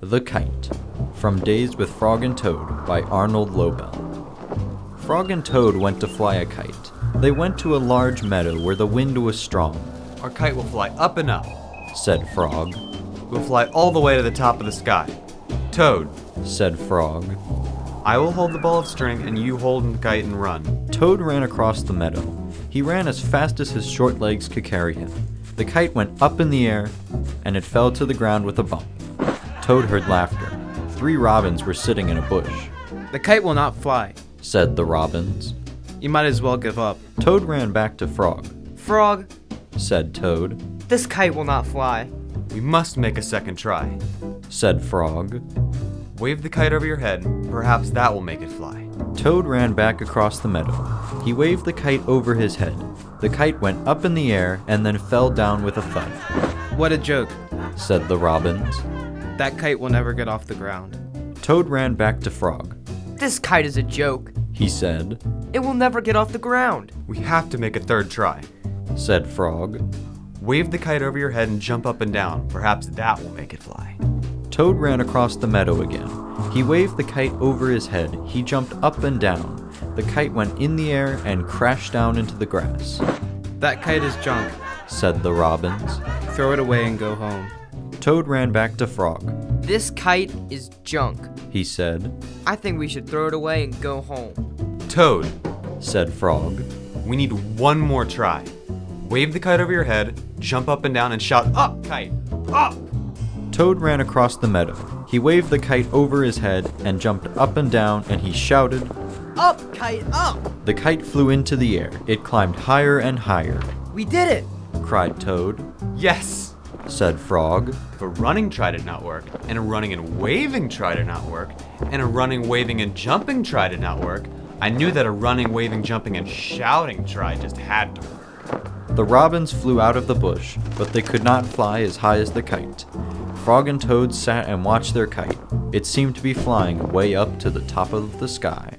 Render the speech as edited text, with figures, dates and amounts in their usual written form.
The Kite, from Days with Frog and Toad by Arnold Lobel. Frog and Toad went to fly a kite. They went to a large meadow where the wind was strong. Our kite will fly up and up, said Frog. We'll fly all the way to the top of the sky. Toad, said Frog. I will hold the ball of string and you hold the kite and run. Toad ran across the meadow. He ran as fast as his short legs could carry him. The kite went up in the air, and it fell to the ground with a bump. Toad heard laughter. 3 robins were sitting in a bush. The kite will not fly, said the robins. You might as well give up. Toad ran back to Frog. Frog, said Toad. this kite will not fly. We must make a second try. Said Frog. Wave the kite over your head, perhaps that will make it fly. Toad ran back across the meadow. He waved the kite over his head. The kite went up in the air and then fell down with a thud. What a joke. Said the robins. That kite will never get off the ground. Toad ran back to Frog. This kite is a joke. He said. It will never get off the ground. We have to make a third try. Said Frog. Wave the kite over your head and jump up and down. Perhaps that will make it fly. Toad ran across the meadow again. He waved the kite over his head. He jumped up and down. The kite went in the air and crashed down into the grass. That kite is junk. Said the robins. Throw it away and go home. Toad ran back to Frog. This kite is junk. He said. I think we should throw it away and go home. Toad, said Frog. we need one more try. Wave the kite over your head, jump up and down and shout, "Up, kite! Up!" Toad ran across the meadow. He waved the kite over his head and jumped up and down, and he shouted, Up, kite, up! The kite flew into the air. It climbed higher and higher. We did it! Cried Toad. Yes! Said Frog. If a running try did not work, and a running and waving try did not work, and a running, waving, and jumping try did not work, I knew that a running, waving, jumping, and shouting try just had to work. The robins flew out of the bush, but they could not fly as high as the kite. Frog and Toad sat and watched their kite. It seemed to be flying way up to the top of the sky.